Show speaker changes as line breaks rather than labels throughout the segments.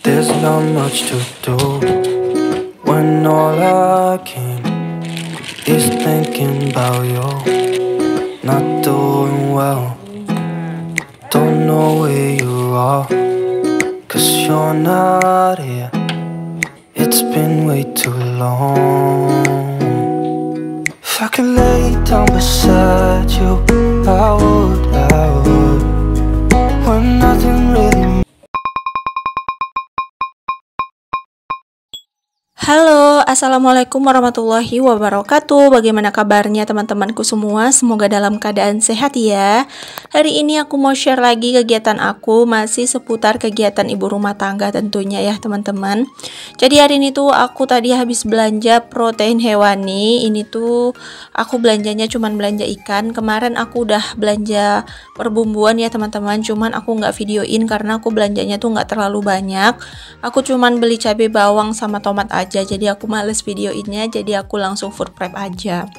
There's not much to do when all I can is thinking about you. Not doing well, don't know where you are, 'cause you're not here. It's been way too long. If I could lay down beside you, I would, when nothing really.
Halo, assalamualaikum warahmatullahi wabarakatuh. Bagaimana kabarnya teman-temanku semua? Semoga dalam keadaan sehat ya. Hari ini aku mau share lagi kegiatan aku, masih seputar kegiatan ibu rumah tangga tentunya ya teman-teman. Jadi hari ini tuh aku tadi habis belanja protein hewani. Ini tuh aku belanjanya cuman belanja ikan. Kemarin aku udah belanja perbumbuan ya teman-teman, cuman aku nggak videoin karena aku belanjanya tuh nggak terlalu banyak. Aku cuman beli cabai bawang sama tomat aja, jadi aku males videoinnya, jadi aku langsung food prep aja.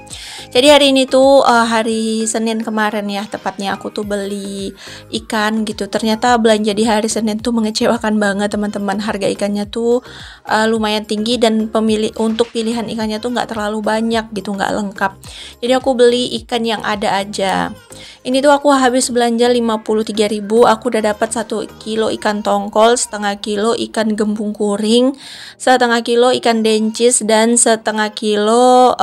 Jadi hari ini tuh hari Senin kemarin ya tepatnya, aku tuh beli ikan gitu. Ternyata belanja di hari Senin tuh mengecewakan banget teman-teman. Harga ikannya tuh lumayan tinggi dan untuk pilihan ikannya tuh nggak terlalu banyak gitu, nggak lengkap. Jadi aku beli ikan yang ada aja. Ini tuh aku habis belanja 53.000. Aku udah dapat 1 kilo ikan tongkol, setengah kilo ikan gembung kuring, setengah kilo ikan dencis, dan setengah kilo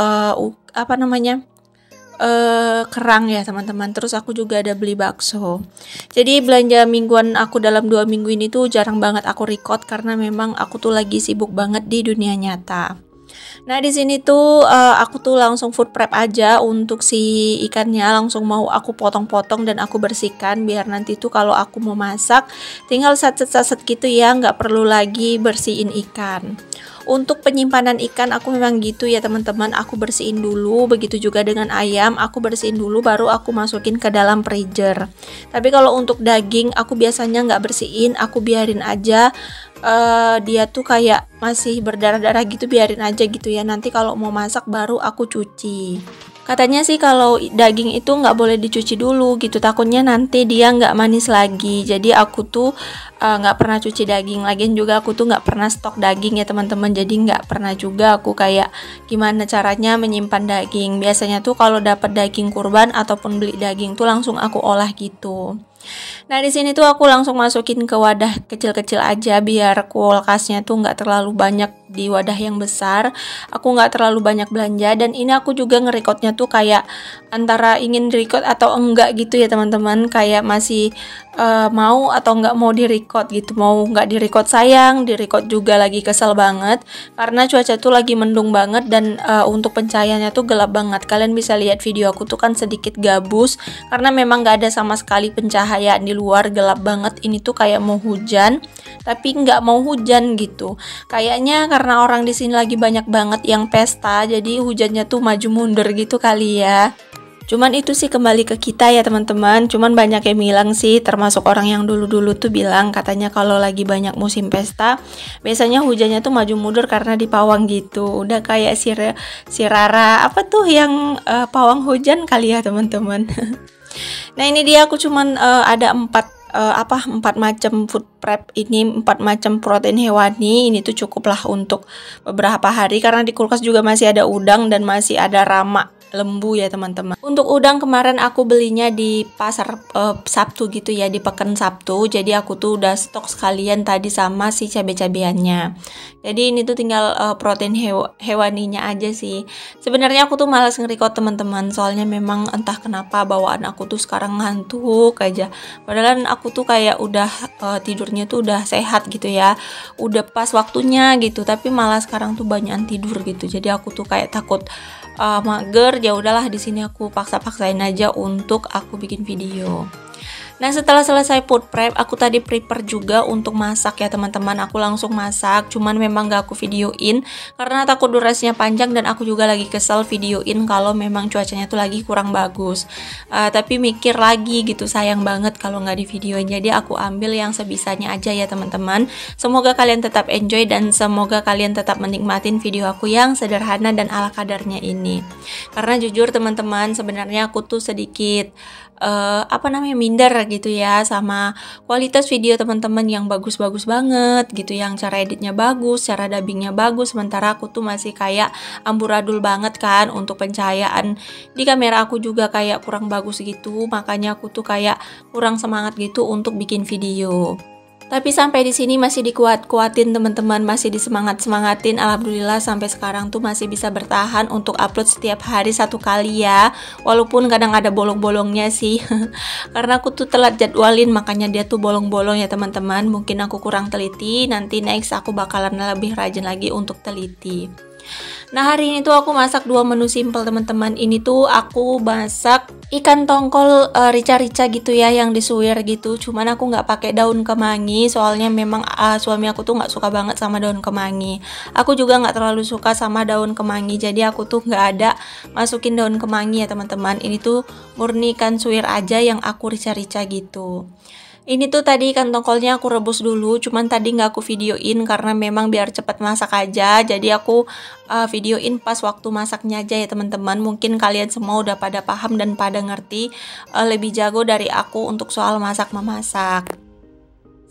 kerang ya teman-teman. Terus aku juga ada beli bakso. Jadi belanja mingguan aku dalam 2 minggu ini tuh jarang banget aku record karena memang aku tuh lagi sibuk banget di dunia nyata. Nah di sini tuh aku tuh langsung food prep aja untuk si ikannya, langsung mau aku potong-potong dan aku bersihkan biar nanti tuh kalau aku mau masak tinggal saset-saset gitu ya, nggak perlu lagi bersihin ikan. Untuk penyimpanan ikan aku memang gitu ya teman-teman, aku bersihin dulu, begitu juga dengan ayam, aku bersihin dulu baru aku masukin ke dalam freezer. Tapi kalau untuk daging aku biasanya nggak bersihin, aku biarin aja, dia tuh kayak masih berdarah-darah gitu, biarin aja gitu ya, nanti kalau mau masak baru aku cuci. Katanya sih kalau daging itu nggak boleh dicuci dulu gitu, takutnya nanti dia nggak manis lagi. Jadi aku tuh nggak pernah cuci daging. Lagian juga aku tuh nggak pernah stok daging ya teman-teman. Jadi nggak pernah juga aku kayak gimana caranya menyimpan daging. Biasanya tuh kalau dapat daging kurban ataupun beli daging tuh langsung aku olah gitu. Nah di sini tuh aku langsung masukin ke wadah kecil-kecil aja biar kulkasnya tuh nggak terlalu banyak di wadah yang besar. Aku nggak terlalu banyak belanja, dan ini aku juga ngerekordnya tuh kayak antara ingin record atau enggak gitu ya teman-teman, kayak masih mau atau nggak mau direcord gitu. Mau nggak direcord sayang, direcord juga lagi kesel banget karena cuaca tuh lagi mendung banget dan untuk pencahayaannya tuh gelap banget. Kalian bisa lihat video aku tuh kan sedikit gabus karena memang nggak ada sama sekali pencahayaan di luar, gelap banget. Ini tuh kayak mau hujan tapi nggak mau hujan gitu. Kayaknya karena orang di sini lagi banyak banget yang pesta, jadi hujannya tuh maju mundur gitu kali ya. Cuman itu sih kembali ke kita ya teman-teman. Cuman banyak yang bilang sih, termasuk orang yang dulu-dulu tuh bilang katanya kalau lagi banyak musim pesta biasanya hujannya tuh maju mundur karena di pawang gitu. Udah kayak si Rara apa tuh yang pawang hujan kali ya teman-teman. Nah ini dia, aku cuman ada 4 macam food prep ini, 4 macam protein hewani. Ini tuh cukup lah untuk beberapa hari karena di kulkas juga masih ada udang dan masih ada rama lembu ya teman-teman. Untuk udang kemarin aku belinya di pasar Sabtu gitu ya, di pekan Sabtu. Jadi aku tuh udah stok sekalian tadi sama si cabai-cabeannya. Jadi ini tuh tinggal protein hewaninya aja sih. Sebenarnya aku tuh malas nge-record teman-teman, soalnya memang entah kenapa bawaan aku tuh sekarang ngantuk aja. Padahal aku tuh kayak udah tidurnya tuh udah sehat gitu ya, udah pas waktunya gitu, tapi malah sekarang tuh banyakan tidur gitu. Jadi aku tuh kayak takut mager. Ya udahlah, di sini aku paksain aja untuk aku bikin video. Nah setelah selesai food prep, aku tadi prepare juga untuk masak ya teman-teman. Aku langsung masak, cuman memang gak aku videoin karena takut durasinya panjang dan aku juga lagi kesel videoin kalau memang cuacanya tuh lagi kurang bagus. Tapi mikir lagi gitu, sayang banget kalau nggak di videoin. Jadi aku ambil yang sebisanya aja ya teman-teman. Semoga kalian tetap enjoy dan semoga kalian tetap menikmatin video aku yang sederhana dan ala kadarnya ini. Karena jujur teman-teman, sebenarnya aku tuh sedikit minder gitu ya sama kualitas video teman-teman yang bagus-bagus banget gitu, yang cara editnya bagus, cara dubbingnya bagus, sementara aku tuh masih kayak amburadul banget kan, untuk pencahayaan di kamera aku juga kayak kurang bagus gitu, makanya aku tuh kayak kurang semangat gitu untuk bikin video. Tapi sampai di sini masih dikuat-kuatin teman-teman, masih disemangat-semangatin. Alhamdulillah sampai sekarang tuh masih bisa bertahan untuk upload setiap hari 1 kali ya. Walaupun kadang ada bolong-bolongnya sih. Karena aku tuh telat jadwalin, makanya dia tuh bolong-bolong ya teman-teman. Mungkin aku kurang teliti, nanti next aku bakalan lebih rajin lagi untuk teliti. Nah, hari ini tuh aku masak 2 menu simple teman-teman. Ini tuh aku masak ikan tongkol rica-rica gitu ya, yang disuir gitu. Cuman aku nggak pakai daun kemangi, soalnya memang suami aku tuh nggak suka banget sama daun kemangi. Aku juga nggak terlalu suka sama daun kemangi, jadi aku tuh nggak ada masukin daun kemangi ya teman-teman. Ini tuh murni ikan suir aja yang aku rica-rica gitu. Ini tuh tadi ikan tongkolnya aku rebus dulu, cuman tadi nggak aku videoin karena memang biar cepat masak aja. Jadi aku videoin pas waktu masaknya aja ya teman-teman. Mungkin kalian semua udah pada paham dan pada ngerti, lebih jago dari aku untuk soal masak memasak.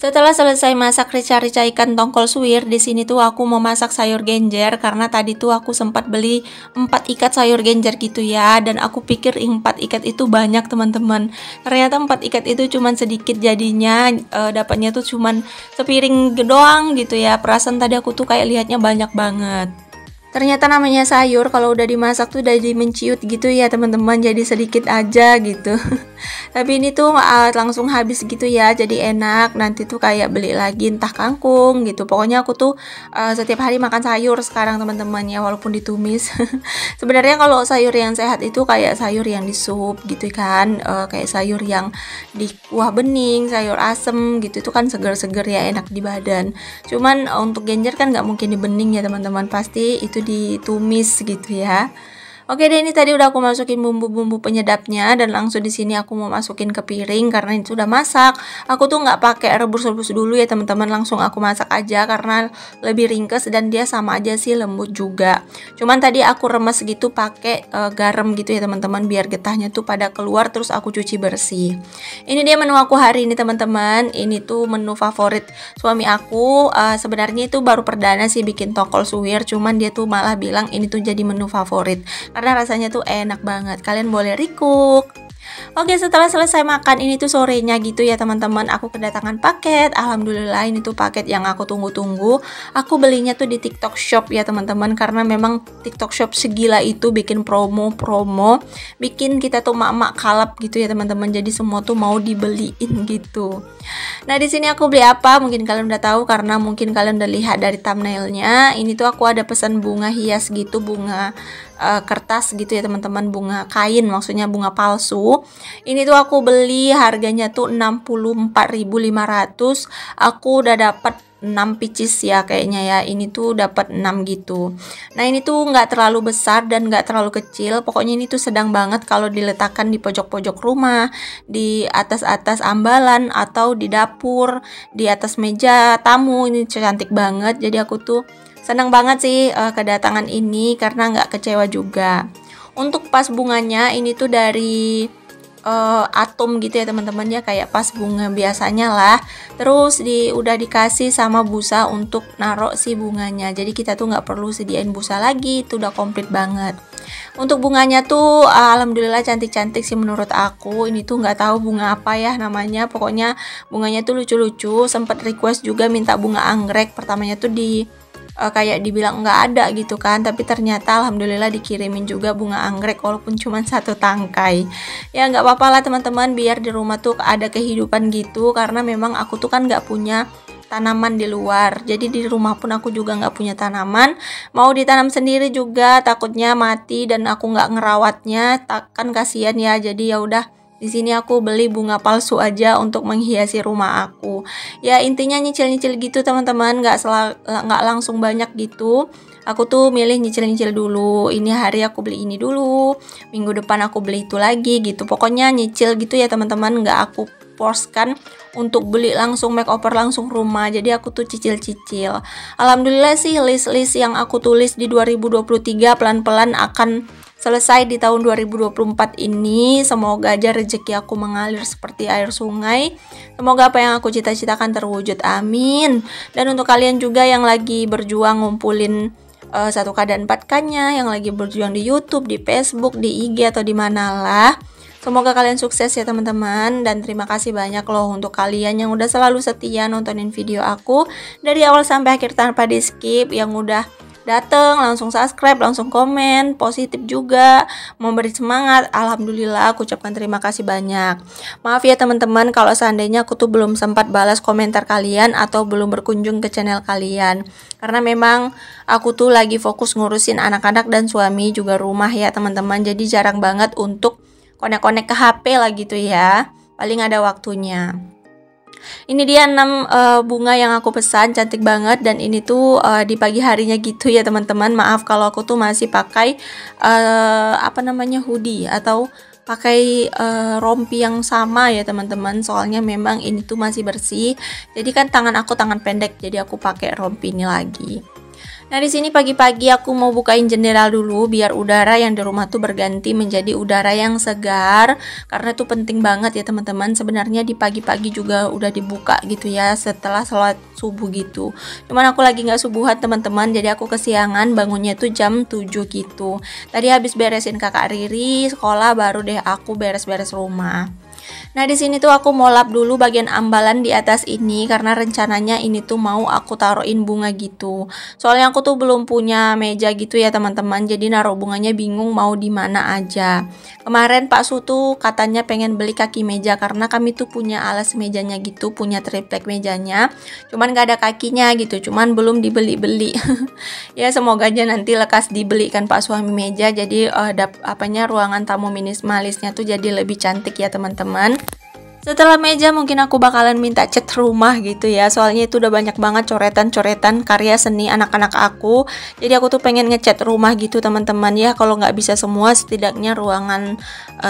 Setelah selesai masak rica-rica ikan tongkol suwir, di sini tuh aku mau masak sayur genjer karena tadi tuh aku sempat beli 4 ikat sayur genjer gitu ya, dan aku pikir 4 ikat itu banyak teman-teman. Ternyata 4 ikat itu cuman sedikit, jadinya dapatnya tuh cuman sepiring doang gitu ya. Perasaan tadi aku tuh kayak lihatnya banyak banget. Ternyata namanya sayur kalau udah dimasak tuh udah jadi menciut gitu ya teman-teman, jadi sedikit aja gitu. Tapi ini tuh langsung habis gitu ya, jadi enak. Nanti tuh kayak beli lagi entah kangkung gitu. Pokoknya aku tuh setiap hari makan sayur sekarang teman-teman ya, walaupun ditumis. Sebenarnya kalau sayur yang sehat itu kayak sayur yang di sup gitu kan, kayak sayur yang di kuah bening, sayur asem gitu, itu kan seger-seger ya, enak di badan. Cuman untuk genjer kan nggak mungkin di bening ya teman-teman, pasti itu ditumis gitu ya. Oke deh, ini tadi udah aku masukin bumbu-bumbu penyedapnya dan langsung di sini aku mau masukin ke piring karena itu udah masak. Aku tuh nggak pakai rebus-rebus dulu ya teman-teman, langsung aku masak aja karena lebih ringkes dan dia sama aja sih lembut juga. Cuman tadi aku remes gitu pakai garam gitu ya teman-teman, biar getahnya tuh pada keluar, terus aku cuci bersih. Ini dia menu aku hari ini teman-teman. Ini tuh menu favorit suami aku. Sebenarnya itu baru perdana sih bikin tongkol suwir, cuman dia tuh malah bilang ini tuh jadi menu favorit karena rasanya tuh enak banget. Kalian boleh recook. Oke, setelah selesai makan ini tuh sorenya gitu ya teman-teman, aku kedatangan paket. Alhamdulillah ini tuh paket yang aku tunggu-tunggu. Aku belinya tuh di TikTok Shop ya teman-teman, karena memang TikTok Shop segila itu bikin promo-promo, bikin kita tuh mak-mak kalap gitu ya teman-teman. Jadi semua tuh mau dibeliin gitu. Nah, di sini aku beli apa? Mungkin kalian udah tahu karena mungkin kalian udah lihat dari thumbnailnya. Ini tuh aku ada pesan bunga hias gitu, bunga kertas gitu ya teman-teman, bunga kain, maksudnya bunga palsu. Ini tuh aku beli harganya tuh 64.500. Aku udah dapat 6 pieces ya kayaknya ya. Ini tuh dapat 6 gitu. Nah, ini tuh nggak terlalu besar dan nggak terlalu kecil. Pokoknya ini tuh sedang banget kalau diletakkan di pojok-pojok rumah, di atas-atas ambalan, atau di dapur, di atas meja tamu. Ini cantik banget. Jadi aku tuh senang banget sih kedatangan ini karena nggak kecewa juga. Untuk pas bunganya ini tuh dari atom gitu ya teman-teman ya, kayak pas bunga biasanya lah. Terus udah dikasih sama busa untuk narok si bunganya. Jadi kita tuh nggak perlu sediain busa lagi, itu udah komplit banget. Untuk bunganya tuh alhamdulillah cantik-cantik sih menurut aku. Ini tuh nggak tahu bunga apa ya namanya. Pokoknya bunganya tuh lucu-lucu. Sempat request juga minta bunga anggrek. Pertamanya tuh kayak dibilang nggak ada gitu kan, tapi ternyata alhamdulillah dikirimin juga bunga anggrek walaupun cuma 1 tangkai. Ya nggak apa-apa lah teman-teman, biar di rumah tuh ada kehidupan gitu, karena memang aku tuh kan nggak punya tanaman di luar. Jadi di rumah pun aku juga nggak punya tanaman. Mau ditanam sendiri juga takutnya mati dan aku nggak ngerawatnya, kan kasihan ya. Jadi ya udah, di sini aku beli bunga palsu aja untuk menghiasi rumah aku. Ya intinya nyicil-nyicil gitu teman-teman, nggak langsung banyak gitu. Aku tuh milih nyicil-nyicil dulu. Ini hari aku beli ini dulu, minggu depan aku beli itu lagi gitu. Pokoknya nyicil gitu ya teman-teman, nggak aku forcekan untuk beli langsung makeover langsung rumah. Jadi aku tuh cicil-cicil. Alhamdulillah sih list-list yang aku tulis di 2023 pelan-pelan akan selesai di tahun 2024 ini. Semoga aja rezeki aku mengalir seperti air sungai. Semoga apa yang aku cita-citakan terwujud, amin. Dan untuk kalian juga yang lagi berjuang ngumpulin 1K dan 4K-nya, yang lagi berjuang di YouTube, di Facebook, di IG atau di manalah, semoga kalian sukses ya teman-teman. Dan terima kasih banyak loh untuk kalian yang udah selalu setia nontonin video aku dari awal sampai akhir tanpa di skip, yang udah dateng langsung subscribe, langsung komen positif juga, memberi semangat. Alhamdulillah, aku ucapkan terima kasih banyak. Maaf ya teman-teman kalau seandainya aku tuh belum sempat balas komentar kalian atau belum berkunjung ke channel kalian, karena memang aku tuh lagi fokus ngurusin anak-anak dan suami juga rumah ya teman-teman. Jadi jarang banget untuk konek-konek ke HP lah gitu ya, paling ada waktunya. Ini dia 6 bunga yang aku pesan, cantik banget. Dan ini tuh di pagi harinya gitu ya teman-teman. Maaf kalau aku tuh masih pakai hoodie atau pakai rompi yang sama ya teman-teman. Soalnya memang ini tuh masih bersih. Jadi kan tangan aku tangan pendek, jadi aku pakai rompi ini lagi. Nah, di sini pagi-pagi aku mau bukain jendela dulu biar udara yang di rumah tuh berganti menjadi udara yang segar, karena itu penting banget ya teman-teman. Sebenarnya di pagi-pagi juga udah dibuka gitu ya setelah sholat subuh gitu. Cuman aku lagi nggak subuhan teman-teman, jadi aku kesiangan bangunnya tuh jam 7 gitu. Tadi habis beresin kakak Riri sekolah, baru deh aku beres-beres rumah. Nah, di sini tuh aku mau lap dulu bagian ambalan di atas ini, karena rencananya ini tuh mau aku taruhin bunga gitu. Soalnya aku tuh belum punya meja gitu ya teman-teman, jadi naruh bunganya bingung mau di mana aja. Kemarin Pak Su tuh katanya pengen beli kaki meja, karena kami tuh punya alas mejanya gitu, punya triplek mejanya, cuman gak ada kakinya gitu, cuman belum dibeli-beli. Ya semoga aja nanti lekas dibelikan Pak suami meja, jadi ruangan tamu minimalisnya tuh jadi lebih cantik ya teman-teman. Setelah meja mungkin aku bakalan minta cat rumah gitu ya, soalnya itu udah banyak banget coretan-coretan karya seni anak-anak aku. Jadi aku tuh pengen ngecat rumah gitu teman-teman ya, kalau nggak bisa semua setidaknya ruangan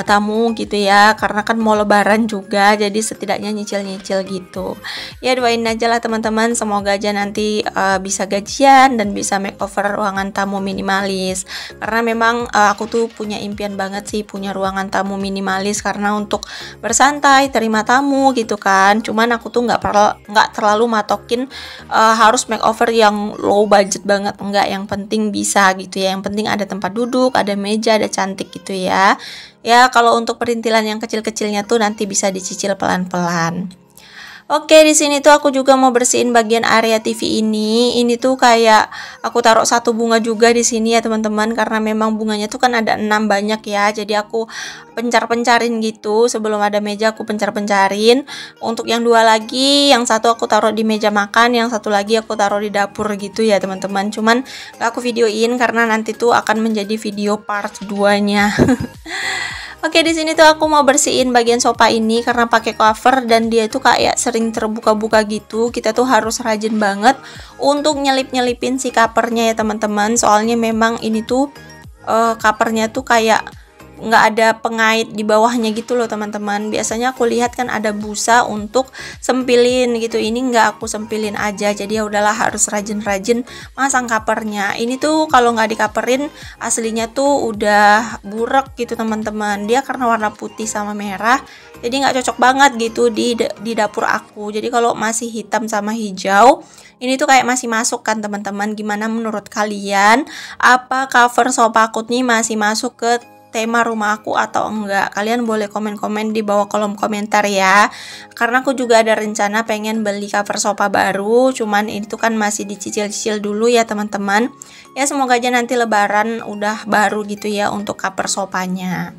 tamu gitu ya, karena kan mau lebaran juga, jadi setidaknya nyicil-nyicil gitu ya. Doain aja lah teman-teman, semoga aja nanti bisa gajian dan bisa makeover ruangan tamu minimalis, karena memang aku tuh punya impian banget sih punya ruangan tamu minimalis, karena untuk bersantai terima tamu gitu kan. Cuman aku tuh nggak terlalu matokin harus makeover yang low budget banget, enggak, yang penting bisa gitu ya, yang penting ada tempat duduk, ada meja, ada cantik gitu ya. Ya kalau untuk perintilan yang kecil-kecilnya tuh nanti bisa dicicil pelan-pelan. Oke, di sini tuh aku juga mau bersihin bagian area TV ini. Ini tuh kayak aku taruh satu bunga juga di sini ya teman-teman, karena memang bunganya tuh kan ada 6 banyak ya. Jadi aku pencar-pencarin gitu, sebelum ada meja aku pencar-pencarin. Untuk yang 2 lagi, yang satu aku taruh di meja makan, yang satu lagi aku taruh di dapur gitu ya teman-teman. Cuman gak aku videoin karena nanti tuh akan menjadi video part 2-nya. Oke, di sini tuh aku mau bersihin bagian sofa ini karena pakai cover dan dia tuh kayak sering terbuka-buka gitu. Kita tuh harus rajin banget untuk nyelip-nyelipin si covernya ya teman-teman. Soalnya memang ini tuh covernya tuh kayak nggak ada pengait di bawahnya gitu loh teman-teman. Biasanya aku lihat kan ada busa untuk sempilin gitu, ini nggak aku sempilin aja, jadi ya udahlah harus rajin-rajin masang covernya. Ini tuh kalau nggak dikaperin aslinya tuh udah burek gitu teman-teman, dia karena warna putih sama merah jadi nggak cocok banget gitu di dapur aku. Jadi kalau masih hitam sama hijau ini tuh kayak masih masuk kan teman-teman. Gimana menurut kalian, apa cover sofa aku nih masih masuk ke tema rumah aku atau enggak? Kalian boleh komen-komen di bawah kolom komentar ya, karena aku juga ada rencana pengen beli cover sofa baru, cuman itu kan masih dicicil-cicil dulu ya teman-teman ya. Semoga aja nanti lebaran udah baru gitu ya untuk cover sofanya.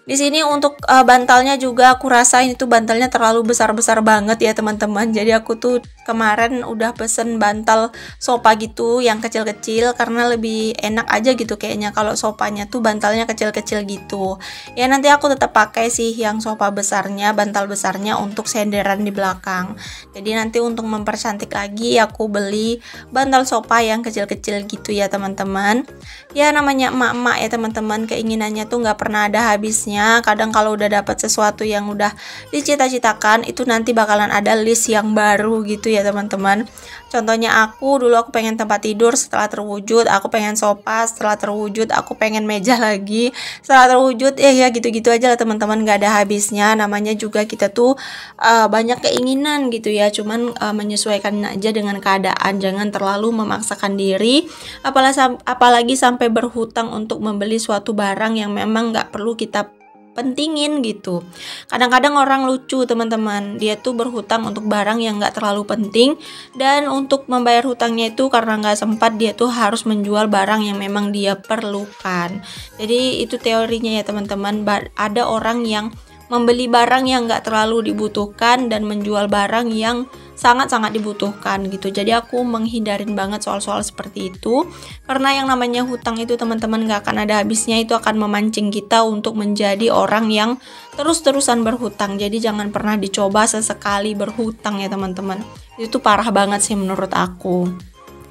Di sini untuk bantalnya juga aku rasa ini tuh bantalnya terlalu besar-besar banget ya teman-teman. Jadi aku tuh kemarin udah pesen bantal sofa gitu yang kecil-kecil karena lebih enak aja gitu kayaknya kalau sofanya tuh bantalnya kecil-kecil gitu. Ya nanti aku tetap pakai sih yang sofa besarnya, bantal besarnya untuk senderan di belakang. Jadi nanti untuk mempercantik lagi aku beli bantal sofa yang kecil-kecil gitu ya teman-teman. Ya namanya emak-emak ya teman-teman, keinginannya tuh nggak pernah ada habisnya. Kadang kalau udah dapat sesuatu yang udah dicita-citakan itu nanti bakalan ada list yang baru gitu ya teman-teman. Contohnya dulu aku pengen tempat tidur, setelah terwujud aku pengen sofa, setelah terwujud aku pengen meja lagi, setelah terwujud ya gitu-gitu aja lah teman-teman, gak ada habisnya. Namanya juga kita tuh banyak keinginan gitu ya, cuman menyesuaikan aja dengan keadaan, jangan terlalu memaksakan diri, apalagi sampai berhutang untuk membeli suatu barang yang memang gak perlu kita pentingin gitu. Kadang-kadang orang lucu teman-teman, dia tuh berhutang untuk barang yang gak terlalu penting, dan untuk membayar hutangnya itu karena gak sempat, dia tuh harus menjual barang yang memang dia perlukan. Jadi itu teorinya ya teman-teman. Ada orang yang membeli barang yang gak terlalu dibutuhkan dan menjual barang yang sangat-sangat dibutuhkan gitu. Jadi aku menghindarin banget soal-soal seperti itu, karena yang namanya hutang itu teman-teman gak akan ada habisnya. Itu akan memancing kita untuk menjadi orang yang terus-terusan berhutang. Jadi jangan pernah dicoba sesekali berhutang ya teman-teman. Itu parah banget sih menurut aku.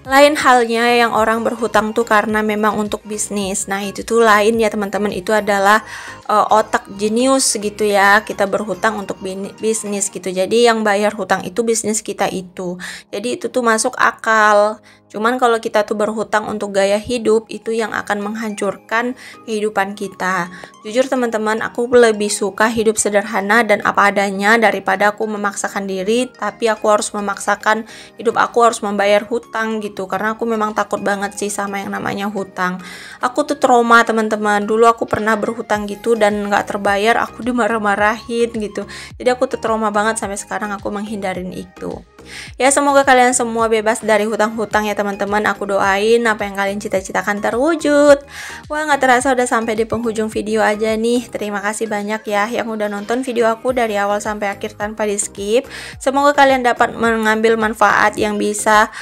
Lain halnya yang orang berhutang tuh karena memang untuk bisnis. Nah itu tuh lain ya teman-teman, itu adalah otak jenius gitu ya. Kita berhutang untuk bisnis gitu. Jadi yang bayar hutang itu bisnis kita itu. Jadi itu tuh masuk akal. Cuman kalau kita tuh berhutang untuk gaya hidup, itu yang akan menghancurkan kehidupan kita. Jujur teman-teman, aku lebih suka hidup sederhana dan apa adanya daripada aku memaksakan diri, tapi aku harus memaksakan hidup aku harus membayar hutang gitu. Karena aku memang takut banget sih sama yang namanya hutang. Aku tuh trauma teman-teman. Dulu aku pernah berhutang gitu dan gak terbayar, aku dimarah-marahin gitu. Jadi aku tuh trauma banget, sampai sekarang aku menghindarin itu. Ya semoga kalian semua bebas dari hutang-hutang ya teman-teman. Aku doain apa yang kalian cita-citakan terwujud. Wah gak terasa udah sampai di penghujung video aja nih. Terima kasih banyak ya yang udah nonton video aku dari awal sampai akhir tanpa di skip. Semoga kalian dapat mengambil manfaat yang bisa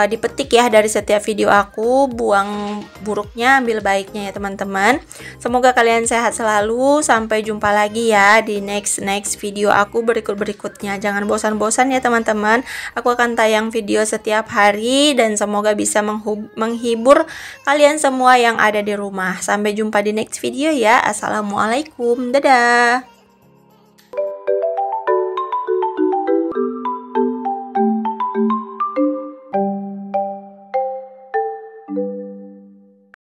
dipetik ya dari setiap video aku. Buang buruknya, ambil baiknya ya teman-teman. Semoga kalian sehat selalu. Sampai jumpa lagi ya di next video aku berikutnya. Jangan bosan-bosan ya teman-teman. Aku akan tayang video setiap hari dan semoga bisa menghibur kalian semua yang ada di rumah. Sampai jumpa di next video ya. Assalamualaikum. Dadah.